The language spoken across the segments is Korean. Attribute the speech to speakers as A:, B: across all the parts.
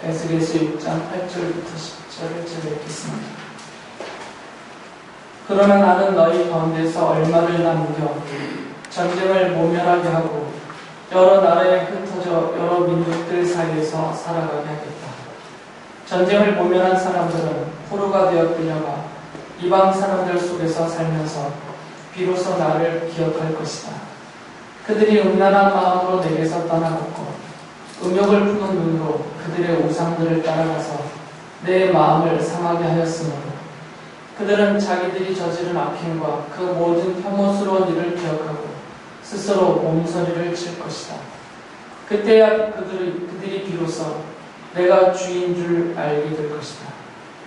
A: 에스겔서 6장 8절부터 10절을 제가 읽겠습니다. 그러나 나는 너희 가운데서 얼마를 남겨 전쟁을 모멸하게 하고 여러 나라에 흩어져 여러 민족들 사이에서 살아가게 하겠다. 전쟁을 모멸한 사람들은 포로가 되어 끌려가 이방 사람들 속에서 살면서 비로소 나를 기억할 것이다. 그들이 음란한 마음으로 내게서 떠나갔고 음욕을 품은 눈으로 그들의 우상들을 따라가서 내 마음을 상하게 하였으므로 그들은 자기들이 저지른 악행과 그 모든 혐오스러운 일을 기억하고 스스로 몸서리를 칠 것이다. 그때야 그들이 비로소 내가 주인 줄 알게 될 것이다.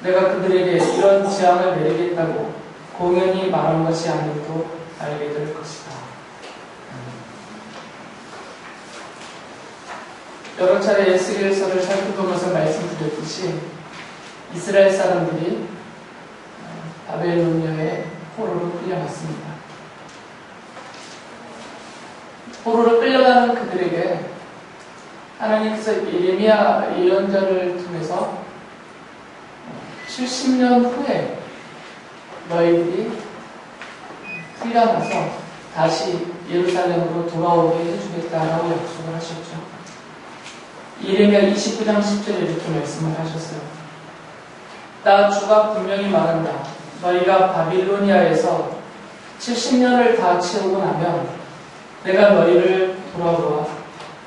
A: 내가 그들에게 이런 재앙을 내리겠다고 공연히 말한 것이 아님도 알게 될 것이다. 여러 차례 에스겔서를 살펴보면서 말씀드렸듯이 이스라엘 사람들이 바벨로니아의 포로로 끌려갔습니다. 포로로 끌려가는 그들에게 하나님께서 예레미야 예언자를 통해서 70년 후에 너희들이 풀려나서 다시 예루살렘으로 돌아오게 해주겠다라고 약속을 하셨죠. 예레미야 29장 10절에 이렇게 말씀을 하셨어요. 나 주가 분명히 말한다. 너희가 바빌로니아에서 70년을 다 채우고 나면 내가 너희를 돌아보아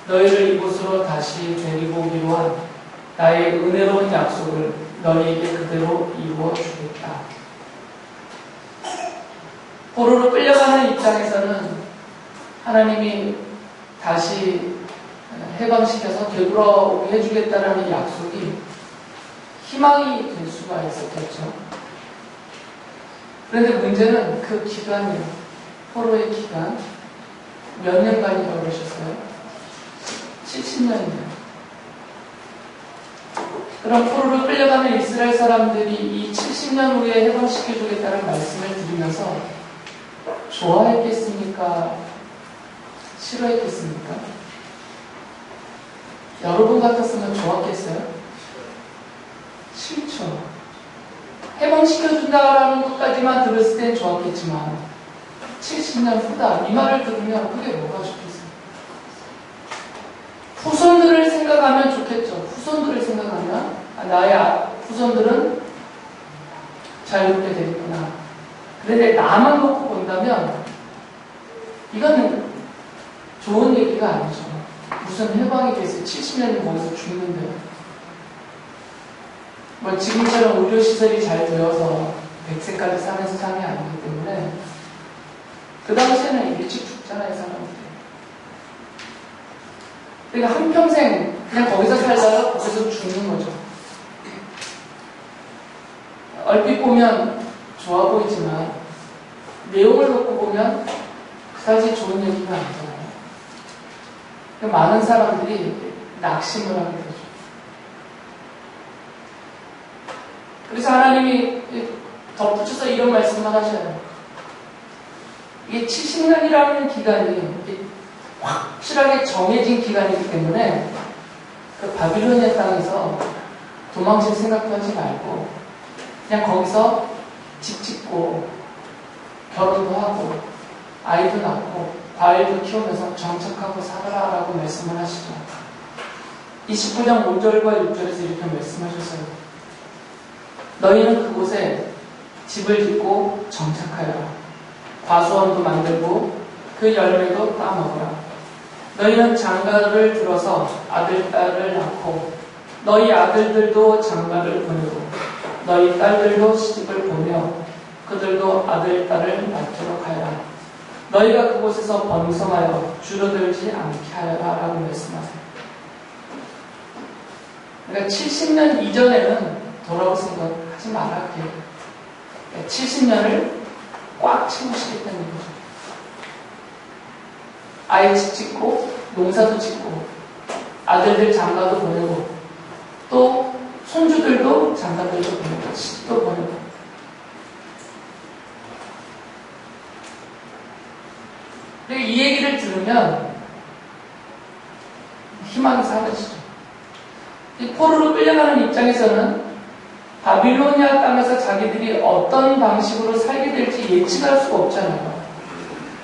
A: 너희를 이곳으로 다시 데리고 오기로 한 나의 은혜로운 약속을 너희에게 그대로 이루어 주겠다. 포로로 끌려가는 입장에서는 하나님이 다시 해방시켜서 되돌아오게 해주겠다라는 약속이 희망이 될 수가 있었겠죠. 그런데 문제는 그 기간이에요. 포로의 기간 몇 년간이라고 그러셨어요? 70년이에요. 그럼 포로로 끌려가는 이스라엘 사람들이 이 70년 후에 해방시켜주겠다는 말씀을 드리면서 좋아했겠습니까? 싫어했겠습니까? 여러분 같았으면 좋았겠어요? 싫죠. 해방시켜준다라는 것까지만 들었을 땐 좋았겠지만 70년 후다 이 말을 들으면 그게 뭐가 좋겠어요? 후손들을 생각하면 좋겠죠. 후손들을 생각하면 나의 후손들은 자유롭게 되겠구나. 그런데 나만 놓고 본다면 이거는 좋은 얘기가 아니죠. 무슨 해방이 돼서 70년이 거기서 죽는데요. 뭐 지금처럼 의료시설이 잘 되어서 100세까지 사는 세상이 아니기 때문에 그 당시에는 일찍 죽잖아요, 사람들이. 그러니까 한평생 그냥 거기서 살다가 거기서 죽는 거죠. 얼핏 보면 좋아 보이지만 내용을 놓고 보면 그다지 좋은 얘기가 아니잖아요. 그러니까 많은 사람들이 낙심을 하게 되죠. 그래서 하나님이 덧붙여서 이런 말씀을 하셔요. 이게 70년이라는 기간이 확실하게 정해진 기간이기 때문에 그 바빌로니아 땅에서 도망칠 생각도 하지 말고 그냥 거기서 집 짓고 결혼도 하고 아이도 낳고 과일도 키우면서 정착하고 살아라라고 말씀을 하시죠. 29장 5절과 6절에서 이렇게 말씀하셨어요. 너희는 그곳에 집을 짓고 정착하여라. 과수원도 만들고 그 열매도 따먹어라. 너희는 장가를 들어서 아들, 딸을 낳고 너희 아들들도 장가를 보내고 너희 딸들도 시집을 보며 그들도 아들, 딸을 낳도록 하여라. 너희가 그곳에서 번성하여 줄어들지 않게 하여라 라고 말씀하세요. 그러니까 70년 이전에는 돌아올 생각하지 말라 그래요. 70년을 꽉 채우시겠다는 거죠. 아이 집 짓고 농사도 짓고 아들들 장가도 보내고 또 손주들도 장가들도 보내고 시집도 보내고 이 얘기를 들으면 희망이 사라지죠. 이 포로로 끌려가는 입장에서는 바빌로니아 땅에서 자기들이 어떤 방식으로 살게 될지 예측할 수가 없잖아요.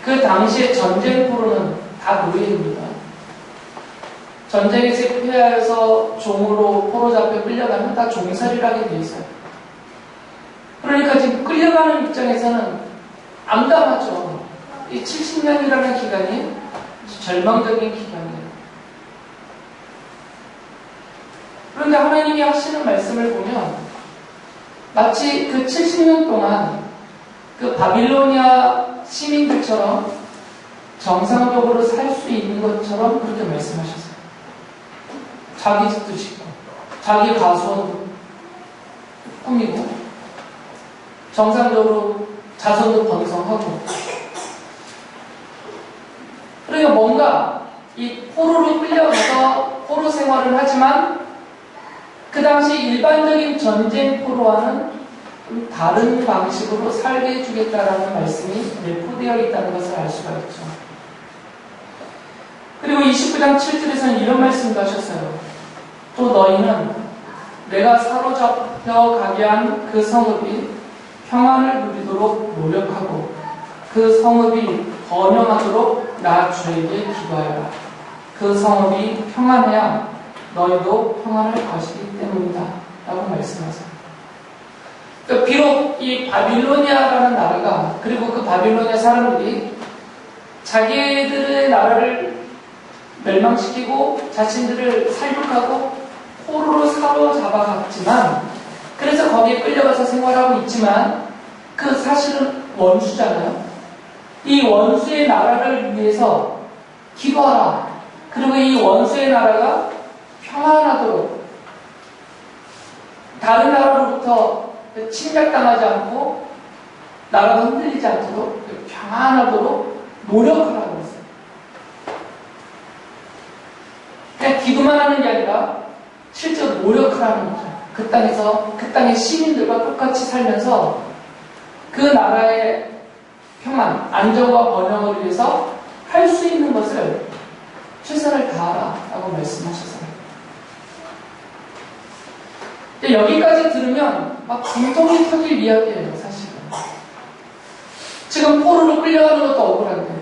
A: 그 당시에 전쟁 포로는 다 노예입니다. 전쟁에서 패하여서 종으로 포로 잡혀 끌려가면 다 종살이를 하게 돼 있어요. 그러니까 지금 끌려가는 입장에서는 암담하죠. 이 70년이라는 기간이 절망적인 기간이에요. 그런데 하나님이 하시는 말씀을 보면 마치 그 70년 동안 그 바빌로니아 시민들처럼 정상적으로 살 수 있는 것처럼 그렇게 말씀하셨어요. 자기 집도 짓고 자기 가수원도 꾸미고 정상적으로 자손도 번성하고, 그러니까 뭔가 이 포로로 끌려가서 포로 생활을 하지만 그 당시 일반적인 전쟁 포로와는 좀 다른 방식으로 살게 해주겠다라는 말씀이 내포되어 있다는 것을 알 수가 있죠. 그리고 29장 7절에서는 이런 말씀도 하셨어요. 또 너희는 내가 사로잡혀 가게 한 그 성읍이 평안을 누리도록 노력하고 그 성읍이 번영하도록 나 주에게 기도하여라. 그 성읍이 평안해야 너희도 평안을 거시기 때문이다 라고 말씀하세요. 그러니까 비록 이 바빌로니아라는 나라가, 그리고 그 바빌로니아 사람들이 자기들의 나라를 멸망시키고 자신들을 살육하고 포로로 사로잡아갔지만, 그래서 거기에 끌려가서 생활하고 있지만 그 사실은 원수잖아요. 이 원수의 나라를 위해서 기도하라. 그리고 이 원수의 나라가 평안하도록, 다른 나라로부터 침략당하지 않고 나라가 흔들리지 않도록 평안하도록 노력하라고 했어요. 그냥 기도만 하는 게 아니라 실제로 노력하라는 거죠. 그 땅에서, 그 땅의 시민들과 똑같이 살면서 그 나라의 평안, 안정과 번영을 위해서 할 수 있는 것을 최선을 다하라 라고 말씀하셨어요. 여기까지 들으면 막 분통이 터질 이야기예요, 사실은. 지금 포로로 끌려가는 것도 억울한데,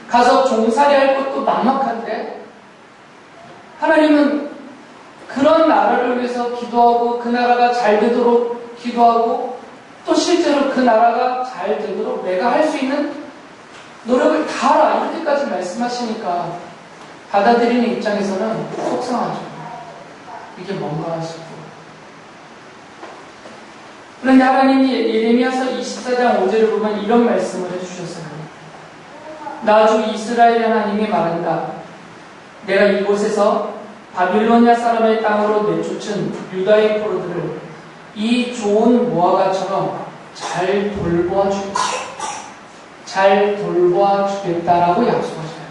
A: 가서 종살이 할 것도 막막한데, 하나님은 그런 나라를 위해서 기도하고 그 나라가 잘 되도록 기도하고 또 실제로 그 나라가 잘 되도록 내가 할 수 있는 노력을 다하라 이렇게까지 말씀하시니까 받아들이는 입장에서는 속상하죠. 이게 뭔가 싶고. 그런데 하나님이 예레미야서 24장 5절을 보면 이런 말씀을 해주셨어요. 나 주 이스라엘 하나님이 말한다. 내가 이곳에서 바빌로니아 사람의 땅으로 내쫓은 유다의 포로들을 이 좋은 무화과처럼 잘 돌보아주겠다. 잘 돌보아주겠다라고 약속하셔요.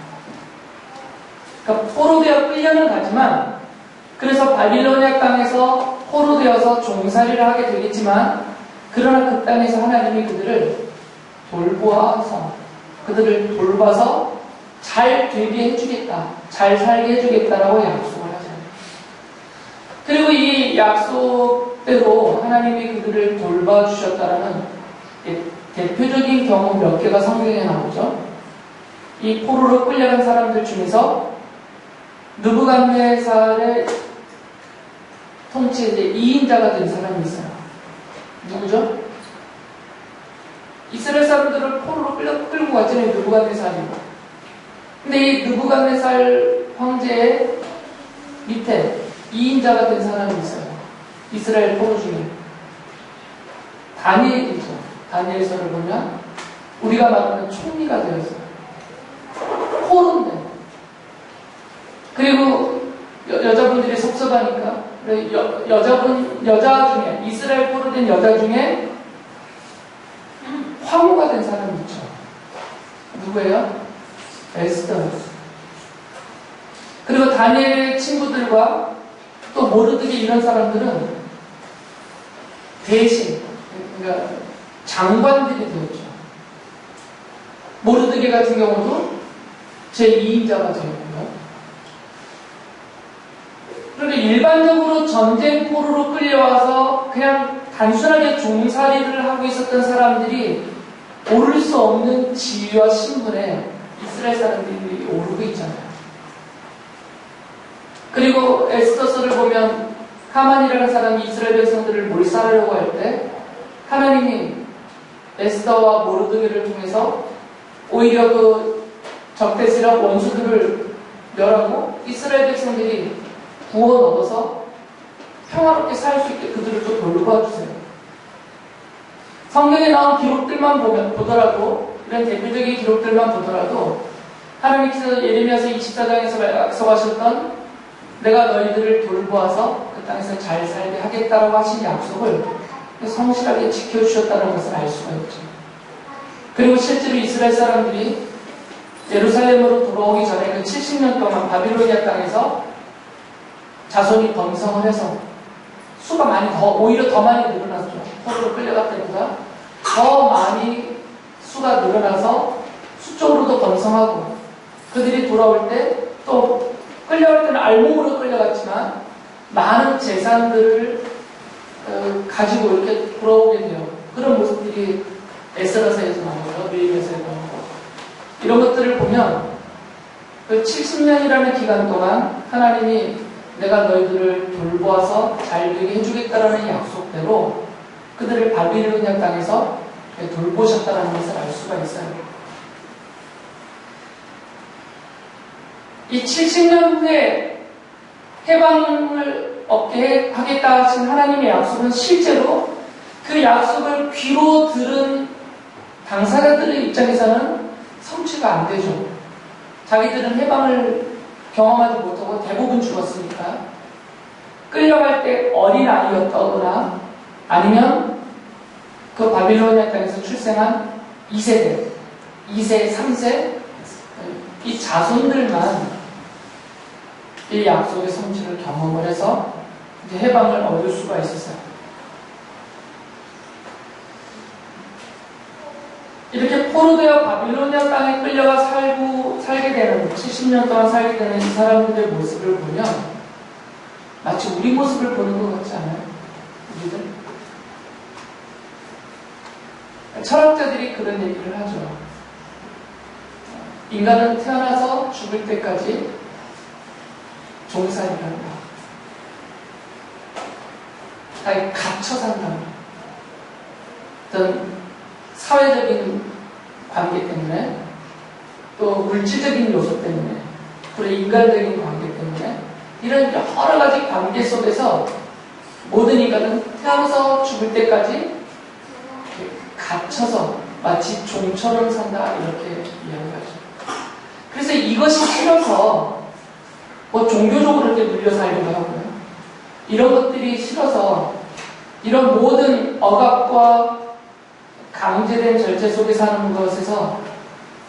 A: 그러니까 포로되어 끌려는 가지만, 그래서 바빌로니아 땅에서 포로되어서 종살이를 하게 되겠지만, 그러나 그 땅에서 하나님이 그들을 돌보아서, 그들을 돌봐서 잘 되게 해주겠다, 잘 살게 해주겠다라고 약속을 하셔요. 그리고 이 약속대로 하나님이 그들을 돌봐주셨다라는 대표적인 경우 몇 개가 성경에 나오죠. 이 포로로 끌려간 사람들 중에서 느부갓네살의 통치에 이제 2인자가 된 사람이 있어요. 누구죠? 이스라엘 사람들을 포로로 끌고 갔잖아요, 느부갓네살이. 근데 이 느부갓네살 황제의 밑에 2인자가 된 사람이 있어요. 이스라엘 포로 중에. 다니엘이죠. 다니엘서를 보면 우리가 말하는 총리가 되었어요. 포로인데. 그리고 여자분들이 섭섭하니까 여자 중에, 이스라엘 포로 된 여자 중에 황후가 된 사람이 있죠. 누구예요? 에스더. 그리고 다니엘의 친구들과 또 모르드게 이런 사람들은 대신, 그러니까 장관들이 되었죠. 모르드게 같은 경우도 제2인자가 되었고요. 그러니까 일반적으로 전쟁 포로로 끌려와서 그냥 단순하게 종살이를 하고 있었던 사람들이 오를 수 없는 지위와 신분에 이스라엘 사람들이 오르고 있잖아요. 그리고 에스더서를 보면 하만이라는 사람이 이스라엘 백성들을 몰살하려고 할 때 하나님이 에스더와 모르드게를 통해서 오히려 그 적대스러운 원수들을 멸하고 이스라엘 백성들이 구원 얻어서 평화롭게 살 수 있게 그들을 또 돌봐주세요. 성경에 나온 기록들만 보더라도, 이런 대표적인 기록들만 보더라도 하나님께서 예레미야서 24장에서 약속하셨던 내가 너희들을 돌보아서 그 땅에서 잘 살게 하겠다라고 하신 약속을 성실하게 지켜주셨다는 것을 알 수가 있죠. 그리고 실제로 이스라엘 사람들이 예루살렘으로 돌아오기 전에 그 70년 동안 바빌로니아 땅에서 자손이 번성을 해서 수가 오히려 더 많이 늘어났죠. 포로로 끌려갈 때보다 더 많이 수가 늘어나서 수적으로도 번성하고 그들이 돌아올 때 또 끌려갈 때는 알몸으로 끌려갔지만 많은 재산들을 가지고 이렇게 돌아오게 돼요. 그런 모습들이 에스라서에서 나오고요. 느헤미야서에서 나오고 이런 것들을 보면 그 70년이라는 기간 동안 하나님이 내가 너희들을 돌보아서 잘 되게 해주겠다라는 약속대로 그들을 바빌로니아 땅에서 돌보셨다는 것을 알 수가 있어요. 이 70년 후에 해방을 얻게 하겠다 하신 하나님의 약속은 실제로 그 약속을 귀로 들은 당사자들의 입장에서는 성취가 안 되죠. 자기들은 해방을 경험하지 못하고 대부분 죽었으니까 끌려갈 때 어린아이였다거나 아니면 그 바빌로니아 땅에서 출생한 2세대, 2세, 3세 이 자손들만 이 약속의 성취를 경험을 해서 이제 해방을 얻을 수가 있었어요. 이렇게 포로되어 바빌로니아 땅에 끌려가 살게 되는 70년 동안 살게 되는 이 사람들의 모습을 보면 마치 우리 모습을 보는 것 같지 않아요? 우리들? 철학자들이 그런 얘기를 하죠. 인간은 태어나서 죽을 때까지 종살이를 한다. 아니, 갇혀 산다. 어떤 사회적인 관계 때문에 또 물질적인 요소 때문에 그리고 인간적인 관계 때문에 이런 여러 가지 관계 속에서 모든 인간은 태어나서 죽을 때까지 갇혀서 마치 종처럼 산다 이렇게 이야기하죠. 그래서 이것이 싫어서 뭐 종교적으로 이렇게 눌려 살기도 하고요. 이런 것들이 싫어서 이런 모든 억압과 강제된 절제 속에 사는 것에서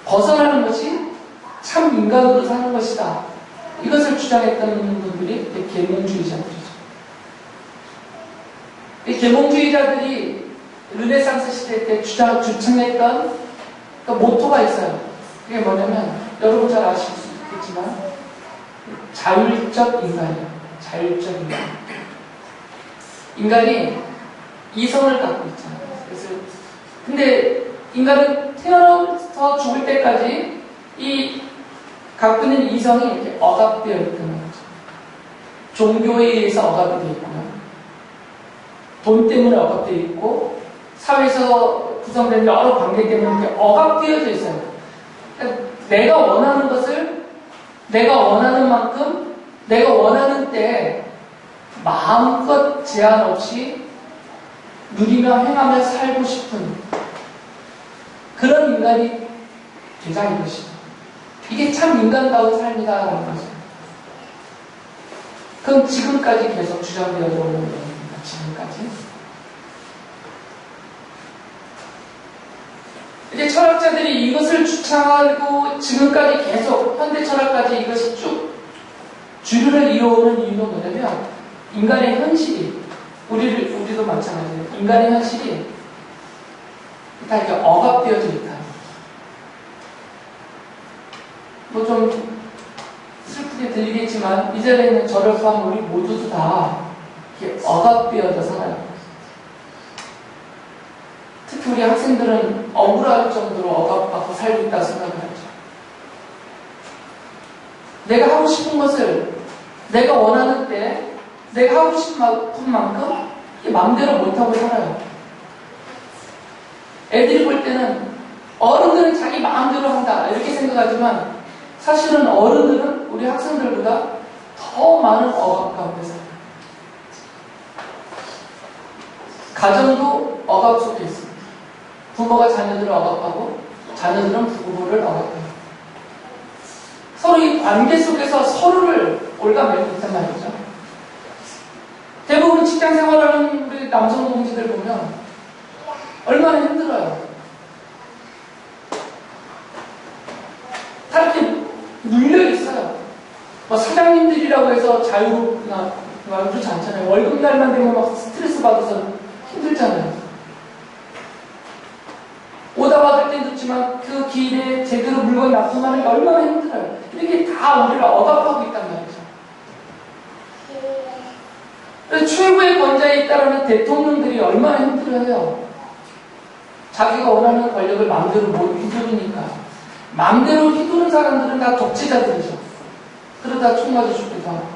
A: 벗어나는 것이 참 인간으로 사는 것이다. 이것을 주장했던 분들이 계몽주의자들이죠. 이 계몽주의자들이 르네상스 시대 때 주창했던 그 모토가 있어요. 그게 뭐냐면 여러분 잘 아실 수 있겠지만 자율적 인간이에요. 자율적 인간. 인간이 이성을 갖고 있잖아요. 그래서 근데 인간은 태어나서 죽을 때까지 이 갖고 있는 이성이 이렇게 억압되어 있다는 거죠. 종교에 의해서 억압이 되어 있고요. 돈 때문에 억압되어 있고 사회에서 구성된 여러 관계 때문에 이렇게 억압되어져 있어요. 그러니까 내가 원하는 것을 내가 원하는 만큼 내가 원하는 때 마음껏 제한 없이 누리며 행하며 살고 싶은 그런 인간이 되자 이것이죠. 이게 참 인간다운 삶이다라는 거죠. 그럼 지금까지 계속 주장되어 오는 겁니다. 지금까지. 이제 철학자들이 이것을 주창하고 지금까지 계속 현대 철학까지 이것이 쭉 주류를 이루어오는 이유는 뭐냐면 인간의 현실이 우리도 마찬가지예요. 인간의 현실이 다 이렇게 억압되어져 있다. 뭐 좀 슬프게 들리겠지만 이 자리에 있는 저를 포함한 우리 모두도 다 이렇게 억압되어져 살아요. 특히 우리 학생들은 억울할 정도로 억압받고 살고 있다고 생각을 하죠. 내가 하고 싶은 것을 내가 원하는 때 내가 하고 싶은 만큼 마음대로 못하고 살아요. 애들이 볼 때는 어른들은 자기 마음대로 한다 이렇게 생각하지만 사실은 어른들은 우리 학생들보다 더 많은 억압 가운데 살아요. 가정도 억압 속에 있습니다. 부모가 자녀들을 억압하고 자녀들은 부모를 억압해요. 서로 이 관계 속에서 서로를 올가매고 있단 말이죠. 대부분 직장 생활하는 우리 남성 동지들 보면 얼마나 힘들어요. 다 이렇게 물려있어요. 뭐 사장님들이라고 해서 자유롭거나 그렇지 않잖아요. 월급날만 되면 막 스트레스 받아서 힘들잖아요. 오다 받을 땐 좋지만 그 길에 제대로 물건 납품하는 게 얼마나 힘들어요. 이렇게 다 우리를 억압하고 있단 말이죠. 그래서 최고의 권좌에 있다라는 대통령들이 얼마나 힘들어요. 자기가 원하는 권력을 마음대로 못 휘두르니까. 마음대로 휘두른 사람들은 다 독재자들이죠. 그러다 총 맞아 죽기도 하고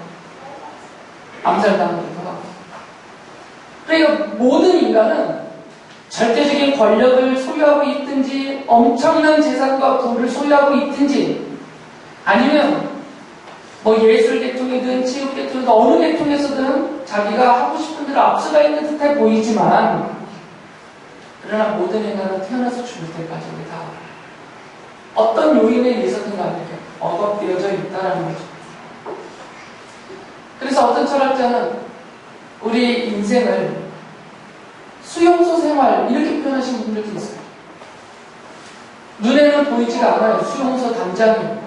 A: 암살당하기도 하고. 그러니까 모든 인간은 절대적인 권력을 소유하고 있든지 엄청난 재산과 부를 소유하고 있든지 아니면 뭐 예술 계통이든 체육 계통이든 어느 계통에서든 자기가 하고 싶은 대로 앞서가 있는 듯해 보이지만 그러나 모든 인간은 태어나서 죽을 때까지 우리 다 어떤 요인에 의해서든 간에 억압되어져 있다는 거죠. 그래서 어떤 철학자는 우리 인생을 수용소 생활 이렇게 표현하시는 분들도 있어요. 눈에는 보이지가 않아요. 수용소 담장이.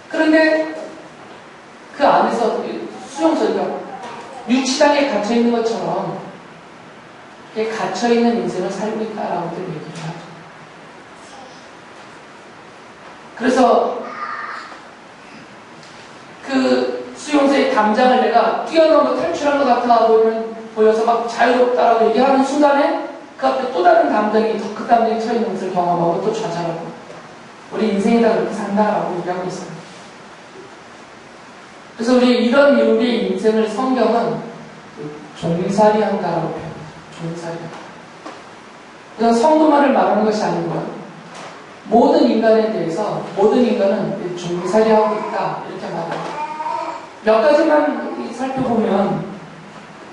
A: 그런데 그 안에서 수용소가 유치장에 갇혀있는 것처럼 갇혀있는 인생을 살고 있다라고들 얘기를 하죠. 그래서 그 수용소의 담장을 내가 뛰어넘어 탈출한 것 같아 보여서 막 자유롭다라고 얘기하는 순간에 그 앞에 또 다른 담장이 더 큰 담장이 처있는 것을 경험하고 또 좌절하고 우리 인생이 다 그렇게 산다라고 얘기하고 있어요. 그래서 우리 인생을 성경은 종살이 한다라고 표현해요. 종살이. 그냥 성도만을 말하는 것이 아니고요. 모든 인간에 대해서 모든 인간은 종살이 하고 있다 이렇게 말해요. 몇 가지만 살펴보면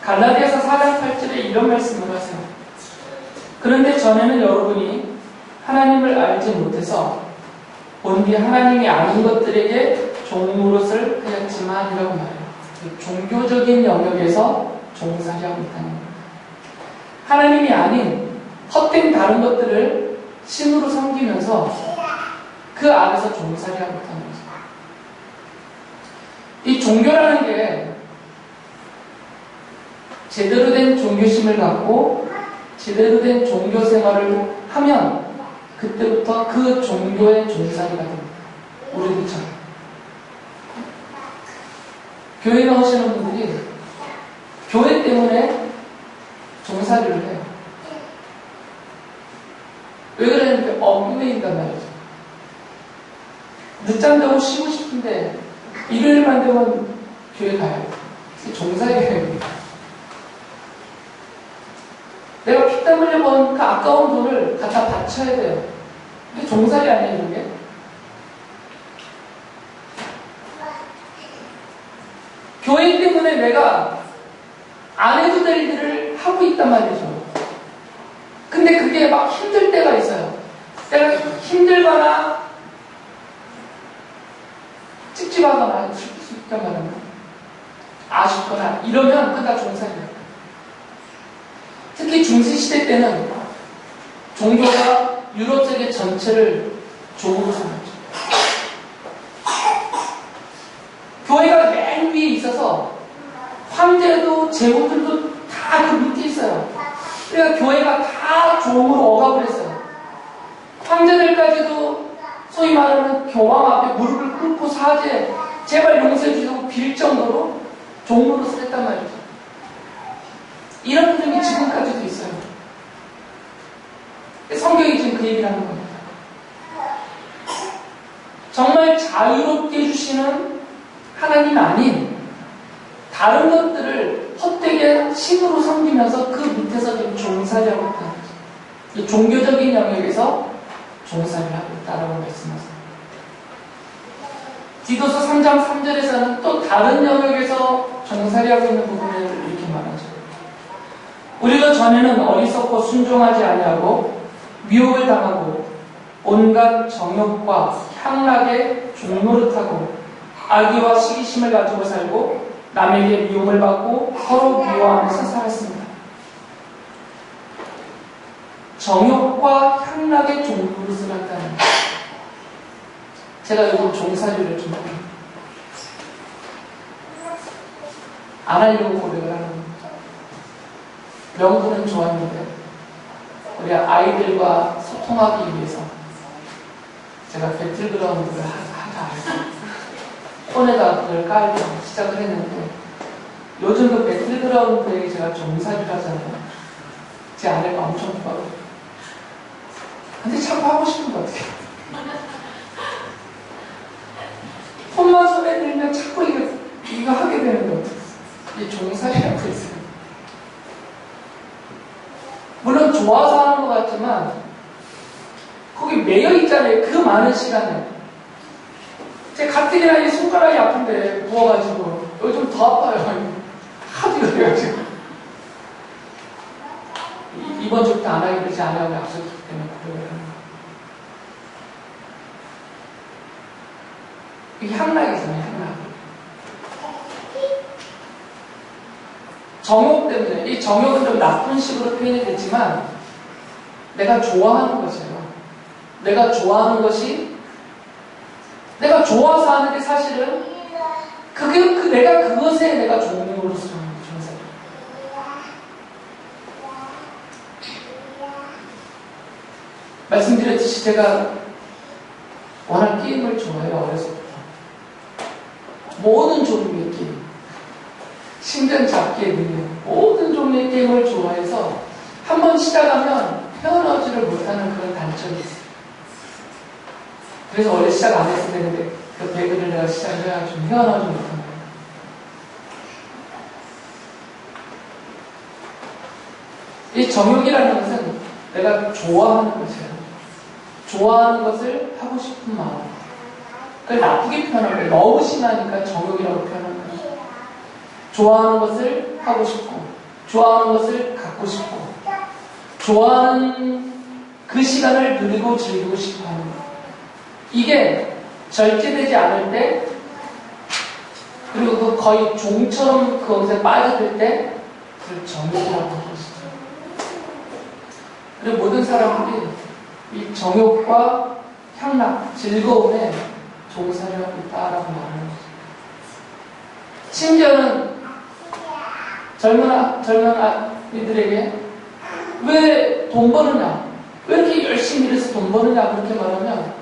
A: 갈라디아서 4장 8절에 이런 말씀을 하세요. 그런데 전에는 여러분이 하나님을 알지 못해서 본디 하나님이 아닌 것들에게 종노릇을 하였지만 이라고 말해요. 종교적인 영역에서 종살이하고 있다는 거예요. 하나님이 아닌 헛된 다른 것들을 신으로 섬기면서 그 안에서 종살이하고 있다는 거죠. 이 종교라는 게 제대로 된 종교심을 갖고 제대로 된 종교 생활을 하면 그때부터 그 종교의 종살이가 됩니다. 우리들처럼. 교회 나오시는 분들이 교회 때문에 종살이를 해요. 왜 그러냐면 얽매인단 말이죠. 늦잠 자고 쉬고 싶은데 일요일만 되면 교회 가요. 종살이예요. 내가 피땀 흘려 번 그 아까운 돈을 갖다 바쳐야 돼요. 이게 종살이 아니에요, 이게? 교회 때문에 내가 안 해도 될 일을 하고 있단 말이죠. 근데 그게 막 힘들 때가 있어요. 내가 힘들거나 찝찝하거나 슬플 수 있단 말이야. 아쉽거나 이러면 그건 다 종살이에요. 특히 중세시대 때는 종교가 유럽 세계 전체를 종으로 삼았죠. 교회가 맨 위에 있어서 황제도 제후들도 다 그 밑에 있어요. 그러니까 교회가 다 종으로 억압을 했어요. 황제들까지도 소위 말하는 교황 앞에 무릎을 꿇고 사죄, 제발 용서해 주시고 빌 정도로 종로릇을 했단 말이죠. 이런 흐름이 지금까지도 있어요. 성경이 지금 그 얘기를 하는 겁니다. 정말 자유롭게 해주시는 하나님 아닌 다른 것들을 헛되게 신으로 섬기면서 그 밑에서 지금 종살이하고 있다는 거죠. 이 종교적인 영역에서 종살이를 하고 있다라고 말씀하세요. 디도서 3장 3절에서는 또 다른 영역에서 종살이하고 있는 부분을 이렇게 말하죠. 우리가 전에는 어리석고 순종하지 아니하고 미혹을 당하고 온갖 정욕과 향락에 종노릇하고 악의와 시기심을 가지고 살고 남에게 미움을 받고 서로 미워하면서 살았습니다. 정욕과 향락에 종노릇을 한다는 것. 제가 요즘 종살이를 좀 안 하려고 고백을 하는 겁니다. 명분은 좋았는데 우리 아이들과 소통하기 위해서 제가 배틀그라운드를 하자 해서 폰에다 그걸 깔기 시작을 했는데 요즘 그 배틀그라운드에 제가 종살이를 하잖아요. 제 아내가 엄청 부러워요. 근데 자꾸 하고 싶은 거 어떡해. 폰만 손에 들면 자꾸 이거 하게 되는 거 어떡해. 이게 종살이라고 있어요. 물론 좋아서 하는 것 같지만 거기 매여 있잖아요. 그 많은 시간에. 제 가뜩이나 이 손가락이 아픈데 부어가지고 요즘 더 아파요. 하도 그래가지고 이번 주부터 안 하기로 그러지 않으려고 약속했기 때문에 그러려고 하는 거예요. 이게 향락이잖아요. 향락. 정욕 때문에, 이 정욕은 좀 나쁜 식으로 표현이 됐지만 내가 좋아하는 것이에요. 내가 좋아하는 것이 내가 좋아서 하는 게 사실은 내가 그것에 내가 종로로서 종사. 말씀드렸듯이 제가 워낙 게임을 좋아해요. 어려서부터 모든 종류의 게임, 심장 잡기의 능력, 모든 종류의 게임을 좋아해서 한번 시작하면 헤어나오지를 못하는 그런 단점이 있어요. 그래서 원래 시작 안 했어야 되는데 그 배그를 내가 시작을 해가지고 헤어나오지 못한 거예요. 이 정욕이라는 것은 내가 좋아하는 것이에요. 좋아하는 것을 하고 싶은 마음. 그걸 나쁘게 표현한 거예요. 너무 심하니까 정욕이라고 표현한 거예요. 좋아하는 것을 하고 싶고, 좋아하는 것을 갖고 싶고, 좋아하는 그 시간을 누리고 즐기고 싶어 하는 거예요. 이게 절제되지 않을 때, 그리고 그 거의 종처럼 그것에 빠져들 때, 그걸 정욕이라고 하는 것이죠. 그리고 모든 사람들이 이 정욕과 향락, 즐거움에 종살이하고 있다라고 말하는 거죠. 심지어는 젊은 아이들에게 왜 돈 버느냐, 왜 이렇게 열심히 일해서 돈 버느냐 그렇게 말하면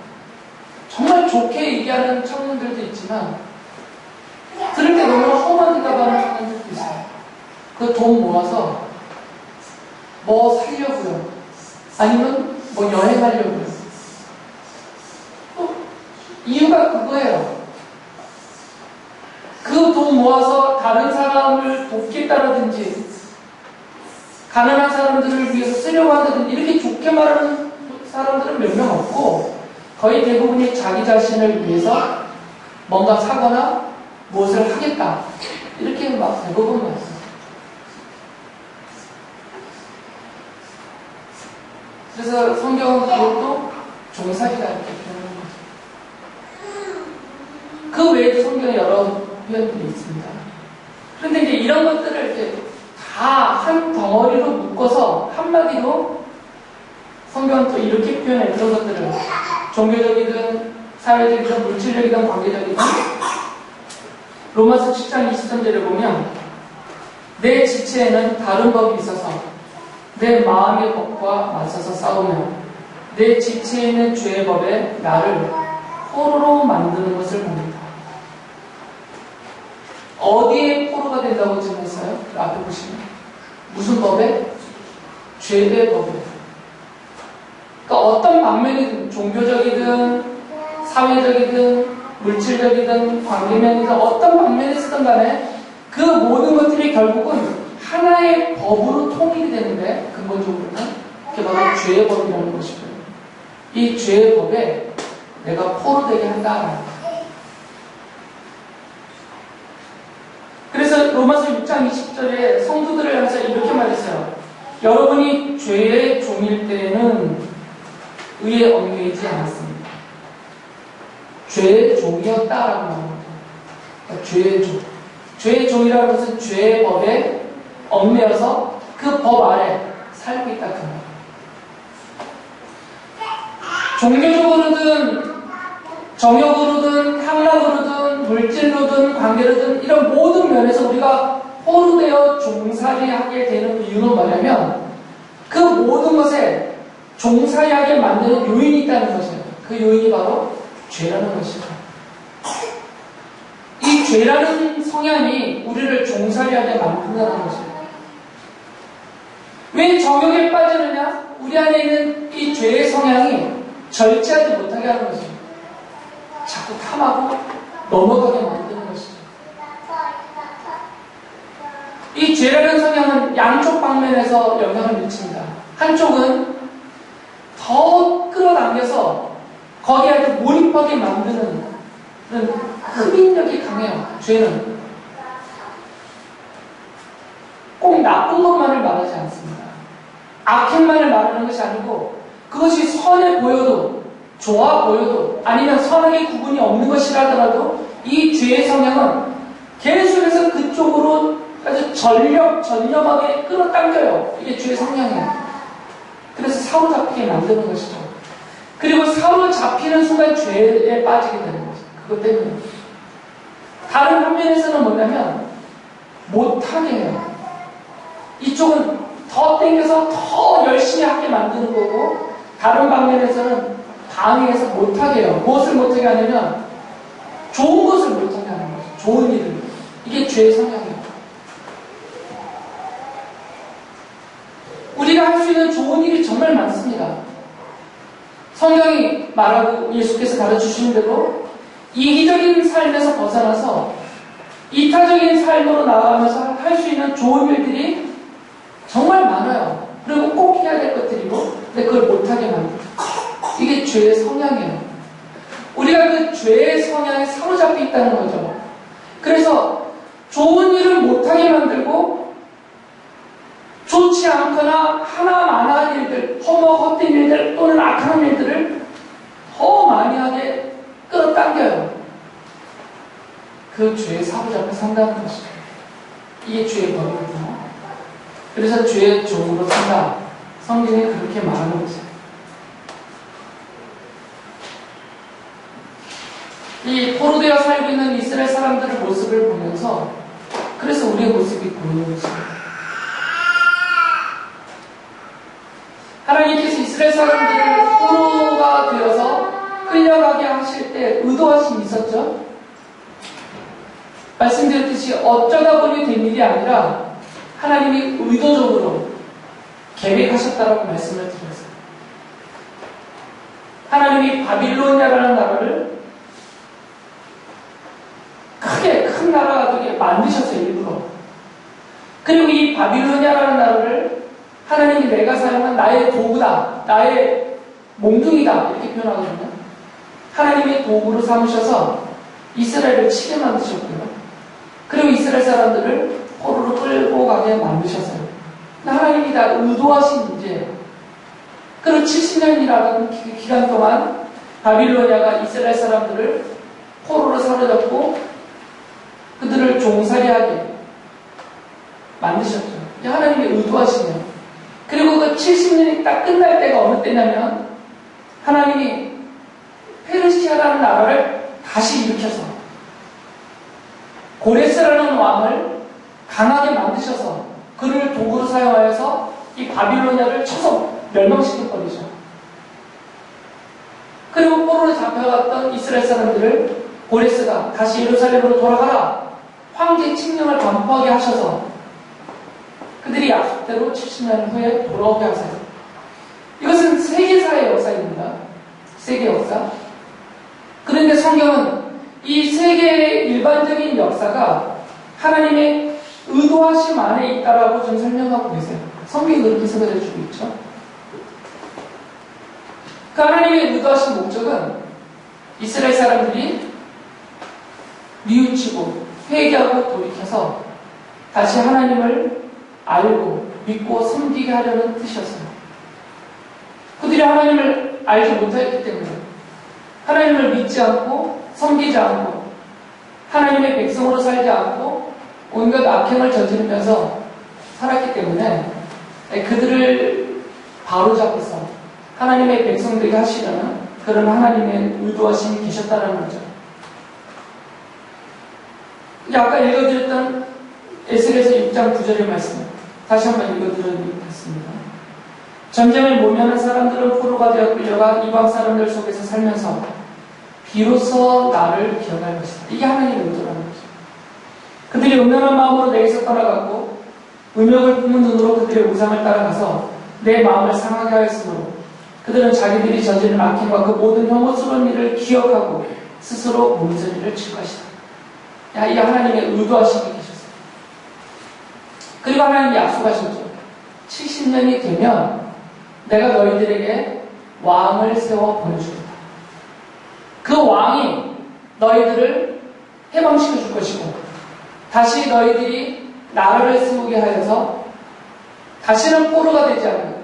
A: 정말 좋게 얘기하는 청년들도 있지만 들을 때 너무 험한 대답하는 청년들도 있어요. 그 돈 모아서 뭐 살려고요, 아니면 뭐 여행하려고요. 이유가 그거예요. 그 돈 모아서 다른 사람을 돕겠다라든지 가난한 사람들을 위해서 쓰려고 한다든지 이렇게 좋게 말하는 사람들은 몇 명 없고 거의 대부분이 자기 자신을 위해서 뭔가 사거나 무엇을 하겠다 이렇게 막 대부분 말씀. 그래서 성경은 그것도 종살이다 이렇게 표현하는 거죠. 그 외에도 성경에 여러 표현들이 있습니다. 그런데 이제 이런 것들을 이렇게 다 한 덩어리로 묶어서 한마디로 성경은 또 이렇게 표현해. 그런 것들을 종교적이든 사회적이든 물질적이든 관계적이든 로마서 7장 23절에 보면 내 지체에는 다른 법이 있어서 내 마음의 법과 맞서서 싸우며 내 지체에 있는 죄의 법에 나를 포로로 만드는 것을 봅니다. 어디에 포로가 된다고 지금 했어요? 앞에 보시면. 무슨 법에? 죄의 법에. 그러니까 어떤 방면이든, 종교적이든, 사회적이든, 물질적이든, 관계면이든, 어떤 방면에서든 간에 그 모든 것들이 결국은 하나의 법으로 통일이 되는데, 근본적으로는 그게 바로 죄의 법이라는 것이고요. 이 죄의 법에 내가 포로 되게 한다. 그래서 로마서 6장 20절에 성도들을 향해서 이렇게 말했어요. 여러분이 죄의 종일 때에는 의에 얽매이지 않았습니다. 죄의 종이었다라고 말합니다. 그러니까 죄의 종. 죄의 종이라는 것은 죄의 법에 얽매여서 그 법 아래 살고 있다. 그 말. 종교적으로든 정욕으로든 향락으로든 물질로든 관계로든 이런 모든 면에서 우리가 포로되어 종살이하게 되는 이유는 뭐냐면 그 모든 것에 종살이하게 만드는 요인이 있다는 것이에요. 그 요인이 바로 죄라는 것이죠. 이 죄라는 성향이 우리를 종살이하게 만든다는 것이에요. 왜 정욕에 빠지느냐? 우리 안에 있는 이 죄의 성향이 절제하지 못하게 하는 것이죠. 자꾸 탐하고 넘어가게 만드는 것이죠. 이 죄라는 성향은 양쪽 방면에서 영향을 미칩니다. 한쪽은 더 끌어당겨서 거기에 아주 몰입하게 만드는 그런 흡인력이 강해요. 죄는 꼭 나쁜 것만을 말하지 않습니다. 악행만을 말하는 것이 아니고 그것이 선해 보여도 좋아 보여도 아니면 선악의 구분이 없는 것이라 하더라도 이 죄의 성향은 계속해서 그쪽으로 아주 전념하게 끌어당겨요. 이게 죄의 성향이에요. 그래서 사로잡히게 만드는 것이죠. 그리고 사로잡히는 순간 죄에 빠지게 되는 거죠. 그것 때문에. 다른 한면에서는 뭐냐면 못하게 해요. 이쪽은 더 땡겨서 더 열심히 하게 만드는 거고 다른 방면에서는 방해해서 못하게 해요. 무엇을 못하게 하냐면 좋은 것을 못하게 하는 거죠. 좋은 일을. 이게 죄의 성향이에요. 우리가 할 수 있는 좋은 일이 정말 많습니다. 성경이 말하고 예수께서 가르쳐주신 대로 이기적인 삶에서 벗어나서 이타적인 삶으로 나아가면서 할 수 있는 좋은 일들이 정말 많아요. 그리고 꼭 해야 될 것들이고 근데 그걸 못하게 만들어요. 이게 죄의 성향이에요. 우리가 그 죄의 성향에 사로잡혀 있다는 거죠. 그래서 좋은 일을 못하게 만들고 좋지 않거나 하나만한 일들, 헛된 일들 또는 악한 일들을 더 많이 하게 끌어당겨요. 그 죄에 사로잡혀 산다는 것이죠. 이게 죄의 법이거든요. 그래서 죄의 종으로 산다. 성경이 그렇게 말하는 거죠. 이 포로되어 살고 있는 이스라엘 사람들의 모습을 보면서 그래서 우리의 모습이 보이는 것입니다. 하나님께서 이스라엘 사람들을 포로가 되어서 끌려가게 하실 때 의도하심이 있었죠. 말씀드렸듯이 어쩌다 보니 된 일이 아니라 하나님이 의도적으로 계획하셨다라고 말씀을 드렸어요. 하나님이 바빌로니아라는 나라를 크게 큰 나라가 되게 만드셨어요. 일부러. 그리고 이 바빌로니아라는 나라를 하나님이 내가 사용한 나의 도구다. 나의 몽둥이다. 이렇게 표현하거든요. 하나님이 도구로 삼으셔서 이스라엘을 치게 만드셨고요. 그리고 이스라엘 사람들을 포로로 끌고 가게 만드셨어요. 하나님이 다 의도하신 문제예요. 그리고 70년이라는 기간 동안 바빌로니아가 이스라엘 사람들을 포로로 사로잡고 그들을 종살이하게 만드셨죠. 하나님이 의도하시네요. 그리고 그 70년이 딱 끝날 때가 어느 때냐면 하나님이 페르시아라는 나라를 다시 일으켜서 고레스라는 왕을 강하게 만드셔서 그를 도구로 사용하여서 이 바빌로니아를 쳐서 멸망시켜버리죠. 그리고 포로로 잡혀갔던 이스라엘 사람들을 고레스가 다시 예루살렘으로 돌아가라. 황제 칙령을 반포하게 하셔서 그들이 약속대로 70년 후에 돌아오게 하세요. 이것은 세계사의 역사입니다. 세계 역사. 그런데 성경은 이 세계의 일반적인 역사가 하나님의 의도하심 안에 있다라고 좀 설명하고 계세요. 성경이 그렇게 설명해 주고 있죠. 그 하나님의 의도하신 목적은 이스라엘 사람들이 뉘우치고 회개하고 돌이켜서 다시 하나님을 알고 믿고 섬기게 하려는 뜻이었어요. 그들이 하나님을 알지 못했기 때문에 하나님을 믿지 않고 섬기지 않고 하나님의 백성으로 살지 않고 온갖 악행을 저지르면서 살았기 때문에 그들을 바로잡아서 하나님의 백성들에게 하시려는 그런 하나님의 의도하심이 계셨다는 거죠. 아까 읽어드렸던 에스겔서 6장 9절의 말씀 다시 한번 읽어드리겠습니다. 전쟁을 모면한 사람들은 포로가 되어 끌려가 이방 사람들 속에서 살면서 비로소 나를 기억할 것이다. 이게 하나님의 의도라는 거죠. 그들이 음란한 마음으로 내게서 떠나갔고 음욕을 품은 눈으로 그들의 우상을 따라가서 내 마음을 상하게 하였으므로 그들은 자기들이 저지른 악행과 그 모든 혐오스러운 일을 기억하고 스스로 몸서리를 칠 것이다. 이게 하나님의 의도하심이 계셨어요. 그리고 하나님이 약속하셨죠. 70년이 되면 내가 너희들에게 왕을 세워 보내주겠다. 그 왕이 너희들을 해방시켜 줄 것이고 다시 너희들이 나라를 세우게 하여서 다시는 포로가 되지 않는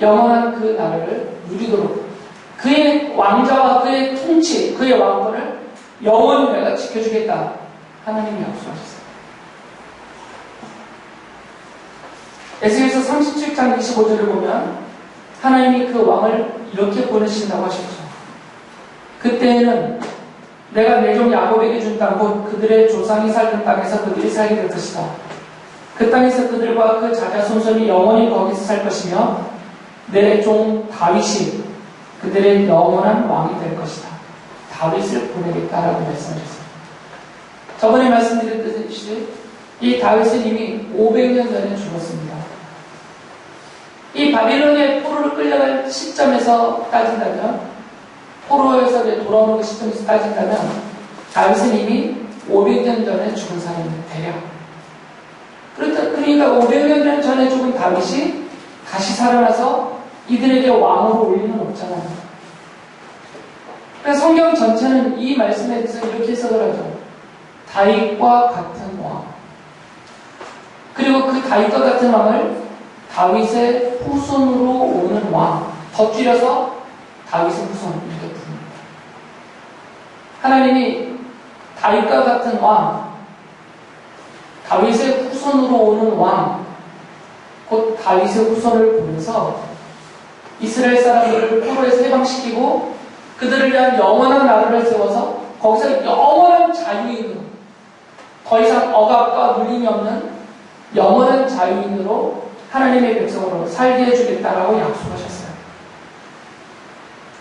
A: 영원한 그 나라를 누리도록 그의 왕자와 그의 통치, 그의 왕권을 영원히 내가 지켜주겠다. 하나님이 약속하셨어요. 에스겔서 37장 25절을 보면 하나님이 그 왕을 이렇게 보내신다고 하셨죠. 그때에는 내가 내 종 야곱에게 준 땅 곧 그들의 조상이 살던 땅에서 그들이 살게 될 것이다. 그 땅에서 그들과 그 자자손손이 영원히 거기서 살 것이며 내 종 다윗이 그들의 영원한 왕이 될 것이다. 다윗을 보내겠다라고 말씀하셨어요. 저번에 말씀드렸듯이 이 다윗은 이미 500년 전에 죽었습니다. 이 바빌론의 포로를 끌려갈 시점에서 따진다면 포로에서 돌아오는 그 시점에서 따진다면 다윗은 이미 500년 전에 죽은 사람입니다. 대략. 그러니까 500년 전에 죽은 다윗이 다시 살아나서 이들에게 왕으로 올 리는 없잖아요. 그래서 성경 전체는 이 말씀에 대해서 이렇게 해석을 하죠. 다윗과 같은 왕. 그리고 그 다윗과 같은 왕을 다윗의 후손으로 오는 왕. 더 줄여서 다윗의 후손 이렇게 부릅니다. 하나님이 다윗과 같은 왕, 다윗의 후손으로 오는 왕, 곧 다윗의 후손을 보내서 이스라엘 사람들을 포로에서 해방시키고 그들을 위한 영원한 나라를 세워서 거기서 영원한 자유인으로 더 이상 억압과 눌림이 없는 영원한 자유인으로 하나님의 백성으로 살게 해주겠다라고 약속하셨어요.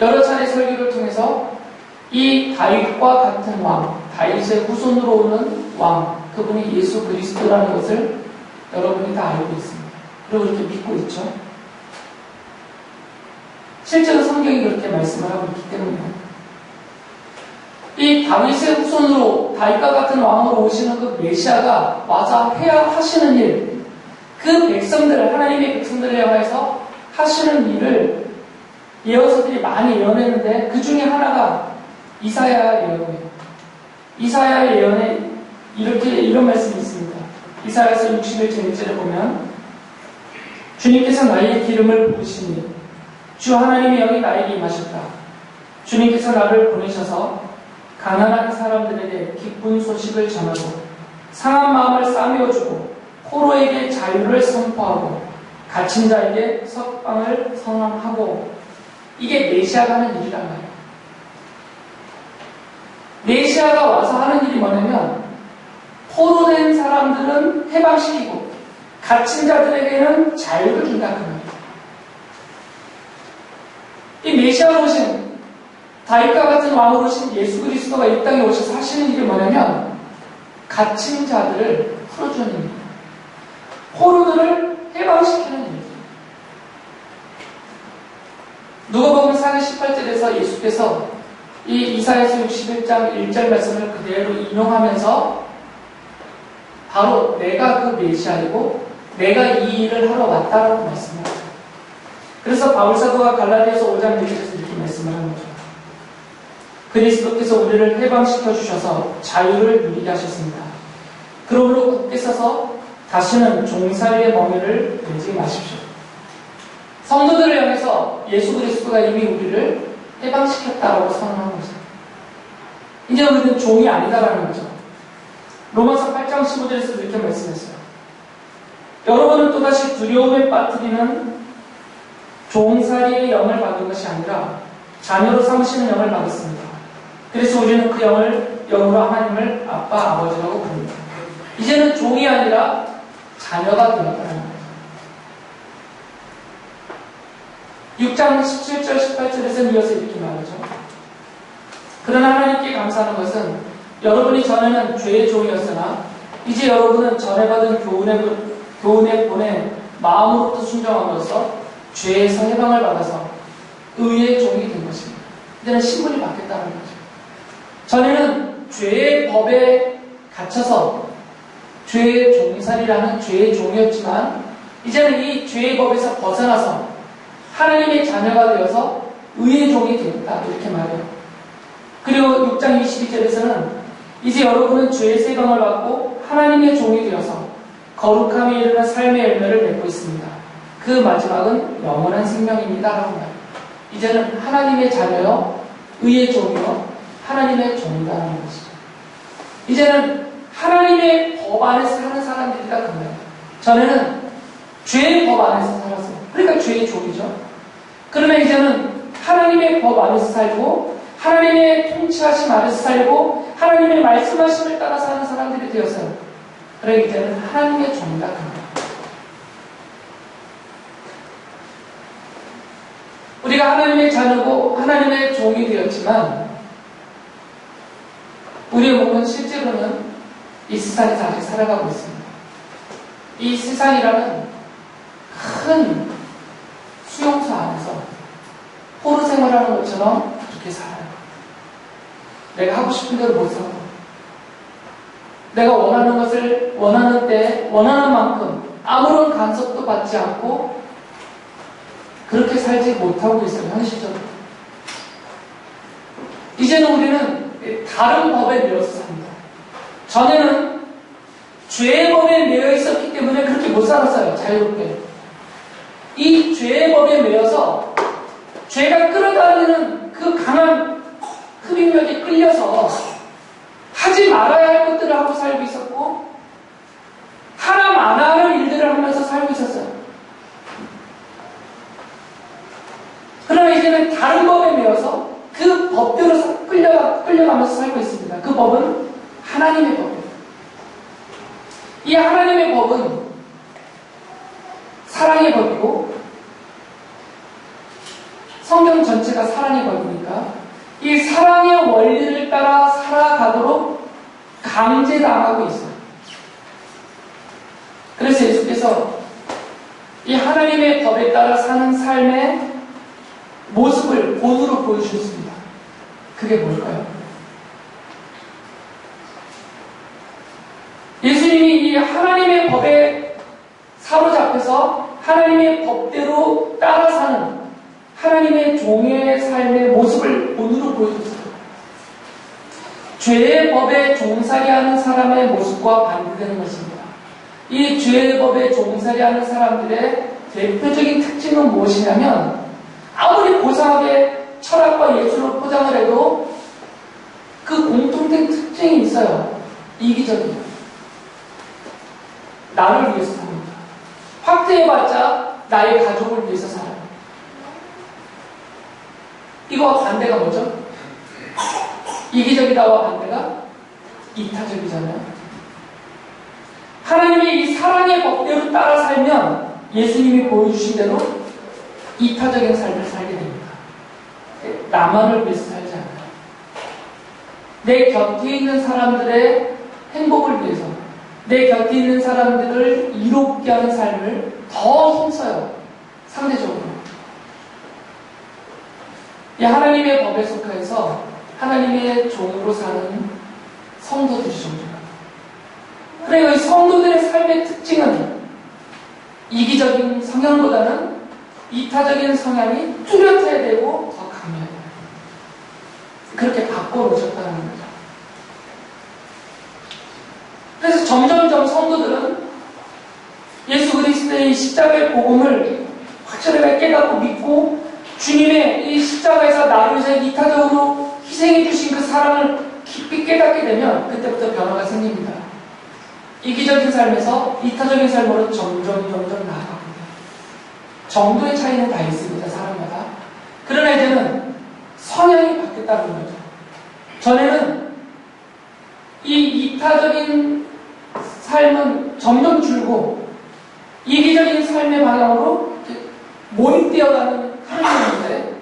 A: 여러 차례 설교를 통해서 이 다윗과 같은 왕, 다윗의 후손으로 오는 왕, 그분이 예수 그리스도라는 것을 여러분이 다 알고 있습니다. 그리고 이렇게 믿고 있죠. 실제로 성경이 그렇게 말씀을 하고 있기 때문이에요. 이 다윗의 후손으로 다윗과 같은 왕으로 오시는 그 메시아가 와서 해야 하시는 일, 그 백성들을, 하나님의 백성들을 향해서 하시는 일을 예언서들이 많이 예언했는데 그 중에 하나가 이사야 예언이에요. 이사야 예언에 이런 말씀이 있습니다. 이사야서 61장 1절에 보면 주님께서 나의 기름을 부으시니 주 하나님의 영이 나에게 임하셨다. 주님께서 나를 보내셔서 가난한 사람들에게 기쁜 소식을 전하고 상한 마음을 싸매어주고 포로에게 자유를 선포하고 갇힌 자에게 석방을 선언하고 이게 메시아가 하는 일이란 말이에요. 메시아가 와서 하는 일이 뭐냐면 포로된 사람들은 해방시키고 갇힌 자들에게는 자유를 준다 그 말이에요. 이 메시아로 오신 다윗과 같은 왕으로 오신 예수 그리스도가 이 땅에 오셔서 하시는 일이 뭐냐면 갇힌 자들을 풀어주는 일입니다. 포로들을 해방시키는 일입니다. 누가복음 4장 18절에서 예수께서 이 이사야서 61장 1절 말씀을 그대로 인용하면서 바로 내가 그 메시아이고 내가 이 일을 하러 왔다라고 말씀을 하죠. 그래서 바울사도가 갈라디아서 5장 6절에서 이렇게 말씀을 하는 거죠. 그리스도께서 우리를 해방시켜 주셔서 자유를 누리게 하셨습니다. 그러므로 굳게 서서 다시는 종살이의 멍에를 들지 마십시오. 성도들을 향해서 예수 그리스도가 이미 우리를 해방시켰다라고 선언한 거죠. 이제 우리는 종이 아니다라는 거죠. 로마서 8장 15절에서 이렇게 말씀했어요. 여러분은 또다시 두려움에 빠뜨리는 종살이의 영을 받은 것이 아니라 자녀로 삼으시는 영을 받았습니다. 그래서 우리는 그 영으로 하나님을 아빠, 아버지라고 부릅니다. 이제는 종이 아니라 자녀가 되었다는 거예요. 6장 17절, 18절에서는 이어서 이렇게 말하죠. 그러나 하나님께 감사하는 것은 여러분이 전에는 죄의 종이었으나 이제 여러분은 전에 받은 교훈에 보낸 마음으로부터 순종함으로써 죄에서 해방을 받아서 의의 종이 된 것입니다. 이제는 신분이 바뀌었다는 거죠. 전에는 죄의 법에 갇혀서 죄의 종살이라는 죄의 종이었지만 이제는 이 죄의 법에서 벗어나서 하나님의 자녀가 되어서 의의 종이 되었다 이렇게 말해요. 그리고 6장 22절에서는 이제 여러분은 죄의 해방을 받고 하나님의 종이 되어서 거룩함에 이르는 삶의 열매를 맺고 있습니다. 그 마지막은 영원한 생명입니다 라고 말해요. 이제는 하나님의 자녀요 의의 종이요 하나님의 종이다라는 것이죠. 이제는 하나님의 법 안에서 사는 사람들이다 그 말이에요. 전에는 죄의 법 안에서 살았어요. 그러니까 죄의 종이죠. 그러나 이제는 하나님의 법 안에서 살고 하나님의 통치하심 안에서 살고 하나님의 말씀하심을 따라 사는 사람들이 되었어요. 그러기 이제는 하나님의 종이다 그 말이에요. 우리가 하나님의 자녀고 하나님의 종이 되었지만 우리의 몸은 실제로는 이 세상에서 아직 살아가고 있습니다. 이 세상이라는 큰 수용소 안에서 포로 생활하는 것처럼 그렇게 살아요. 내가 하고 싶은 대로 못 살고 내가 원하는 것을 원하는 때 원하는 만큼 아무런 간섭도 받지 않고 그렇게 살지 못하고 있어요. 현실적으로. 이제는 우리는 다른 법에 매여서 삽니다. 전에는 죄의 법에 매여 있었기 때문에 그렇게 못 살았어요. 자유롭게. 이 죄의 법에 매여서 죄가 끌어다니는 그 강한 흡입력에 끌려서 하지 말아야 할 것들을 하고 살고 있었고 하나 안 하는 일들을 하면서 살고 있었어요. 그러나 이제는 다른 법에 매여서 그 법대로 끌려가면서 살고 있습니다. 그 법은 하나님의 법이에요. 이 하나님의 법은 사랑의 법이고 성경 전체가 사랑의 법이니까 이 사랑의 원리를 따라 살아가도록 강제당하고 있어요. 그래서 예수께서 이 하나님의 법에 따라 사는 삶의 모습을 본으로 보여주셨습니다. 그게 뭘까요? 예수님이 이 하나님의 법에 사로잡혀서 하나님의 법대로 따라 사는 하나님의 종의 삶의 모습을 본으로 보여줬어요. 죄의 법에 종살이하는 사람의 모습과 반대되는 것입니다. 이 죄의 법에 종살이하는 사람들의 대표적인 특징은 무엇이냐면 아무리 고상하게 철학과 예술로 포장을 해도 그 공통된 특징이 있어요. 이기적이에요. 나를 위해서 삽니다. 확대해봤자 나의 가족을 위해서 살아요. 이거와 반대가 뭐죠? 이기적이다와 반대가 이타적이잖아요. 하나님의 이 사랑의 법대로 따라 살면 예수님이 보여주신 대로 이타적인 삶을 살게 됩니다. 나만을 위해서 살지 않아요. 내 곁에 있는 사람들의 행복을 위해서 내 곁에 있는 사람들을 이롭게 하는 삶을 더 힘써요. 상대적으로. 이 하나님의 법에 속하여서 하나님의 종으로 사는 성도들이 존재합니다. 그러니까 이 성도들의 삶의 특징은 이기적인 성향보다는 이타적인 성향이 뚜렷해야 되고 더 강해야 돼요. 그렇게 바꿔놓으셨다는 거죠. 그래서 점점점 성도들은 예수 그리스도의 십자가의 복음을 확실하게 깨닫고 믿고 주님의 이 십자가에서 나를 위해서 이타적으로 희생해 주신 그 사랑을 깊이 깨닫게 되면 그때부터 변화가 생깁니다. 이기적인 삶에서 이타적인 삶으로 점점 나아갑니다. 정도의 차이는 다 있습니다. 사람마다. 그러나 이제는 성향이 바뀌었다는 거죠. 전에는 이 이타적인 삶은 점점 줄고 이기적인 삶의 방향으로 몰입되어가는 삶이었는데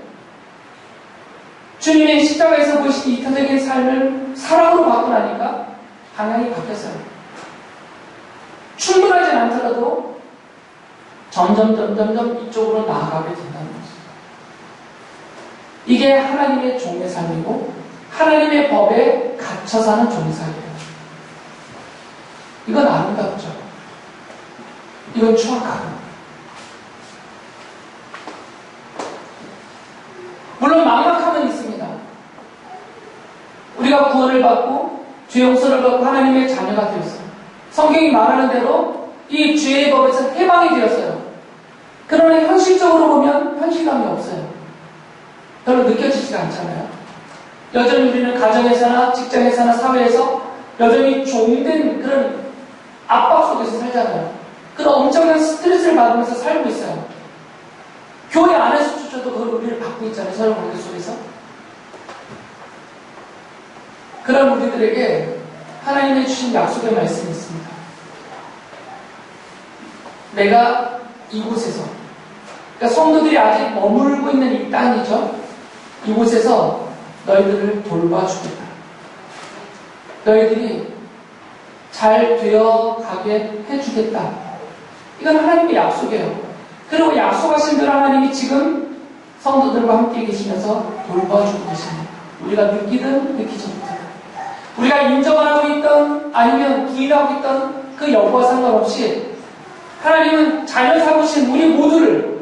A: 주님의 십자가에서 보이신 이타적인 삶을 사랑으로 바꾸고 나니까 방향이 바뀌었어요. 충분하진 않더라도 점점 이쪽으로 나아가게 된다는 거죠. 이게 하나님의 종의 삶이고 하나님의 법에 갇혀 사는 종의 삶이에요. 이건 아름답죠. 이건 추악하고. 물론 막막함은 있습니다. 우리가 구원을 받고 죄 용서를 받고 하나님의 자녀가 되었어요. 성경이 말하는 대로 이 죄의 법에서 해방이 되었어요. 그러나 현실적으로 보면 현실감이 없어요. 별로 느껴지지가 않잖아요. 여전히 우리는 가정에서나 직장에서나 사회에서 여전히 종된 그런 압박 속에서 살잖아요. 그런 엄청난 스트레스를 받으면서 살고 있어요. 교회 안에서조차도 그걸 우리를 받고 있잖아요. 서로 관계 속에서. 그런 우리들에게 하나님의 주신 약속의 말씀이 있습니다. 내가 이곳에서, 그러니까 성도들이 아직 머물고 있는 이 땅이죠. 이곳에서 너희들을 돌봐주겠다. 너희들이 잘 되어가게 해주겠다. 이건 하나님의 약속이에요. 그리고 약속하신 대로 하나님이 지금 성도들과 함께 계시면서 돌봐주고 계십니다. 우리가 느끼든 느끼지 못하든 우리가 인정을 하고 있던 아니면 부인하고 있던 그 여부와 상관없이 하나님은 자녀 삼으신 우리 모두를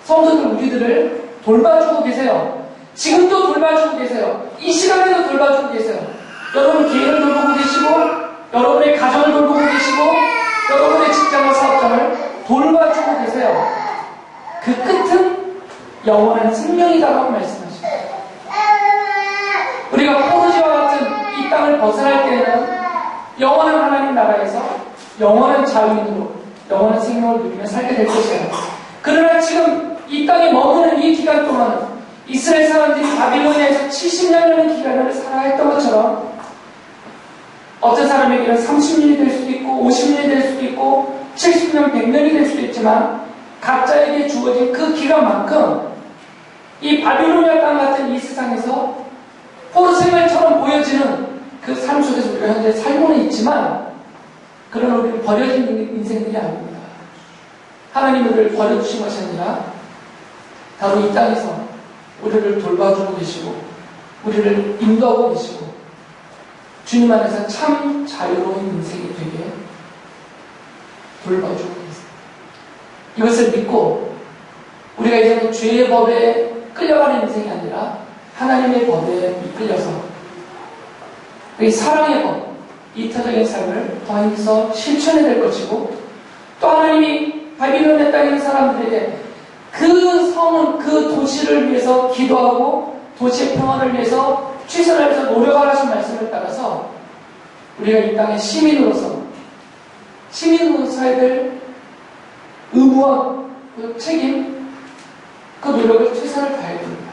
A: 성도들 우리들을 돌봐주고 계세요. 지금도 돌봐주고 계세요. 이 시간에도 돌봐주고 계세요. 여러분 개인을 돌보고 계시고 여러분의 가정을 돌보고 계시고 여러분의 직장과 사업장을 돌봐주고 계세요. 그 끝은 영원한 생명이다라고 말씀하십니다. 우리가 포도주와 같은 이 땅을 벗어날 때에는 영원한 하나님 나라에서 영원한 자유인으로 영원한 생명을 누리며 살게 될 것이에요. 그러나 지금 이 땅에 머무는 이 기간 동안은 이스라엘 사람들이 바빌로니아에서 70년이라는 기간을 살아야 했던 것처럼 어떤 사람에게는 30년이 될 수도 있고 50년이 될 수도 있고 70년, 100년이 될 수도 있지만 각자에게 주어진 그 기간만큼 이 바빌로니아 땅 같은 이 세상에서 포로 생활처럼 보여지는 그 삶 속에서 우리가 현재 살고는 있지만 그러나 우리는 버려진 인생들이 아닙니다. 하나님이 우리를 버려두신 것이 아니라 바로 이 땅에서 우리를 돌봐주고 계시고 우리를 인도하고 계시고 주님 안에서 참 자유로운 인생이 되게 돌봐주고 계십니다. 이것을 믿고 우리가 이제는 죄의 법에 끌려가는 인생이 아니라 하나님의 법에 이끌려서 이 사랑의 법, 이타적인 삶을 더해서 실천해야 될 것이고 또 하나님이 바빌로니아 땅에 있는 사람들에게 그 성은 그 도시를 위해서 기도하고 도시의 평화를 위해서 최선을 위해서 노력하라는 말씀을 따라서 우리가 이 땅의 시민으로서 해야 될 의무와 그 책임, 그 노력을 최선을 다해야 됩니다.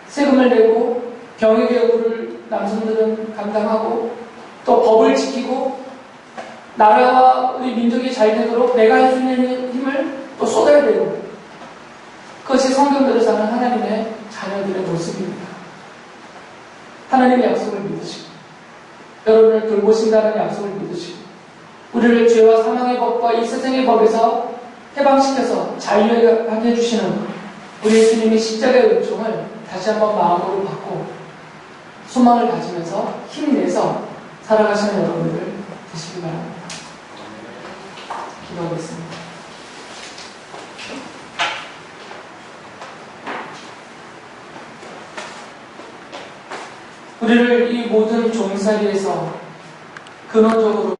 A: 세금을 내고 병역의 의무를 남성들은 감당하고 또 법을 지키고 나라와 우리 민족이 잘 되도록 내가 할 수 있는 힘을 또 쏟아야 되고 그것이 성경대로 사는 하나님의 자녀들의 모습입니다. 하나님의 약속을 믿으시고 여러분을 돌보신다는 약속을 믿으시고 우리를 죄와 사망의 법과 이 세상의 법에서 해방시켜서 자유하게 해주시는 우리 예수님의 십자가의 은총을 다시 한번 마음으로 받고 소망을 가지면서 힘내서 살아가시는 여러분들 되시기 바랍니다. 기도하겠습니다. 우리를 이 모든 종살이에서 근원적으로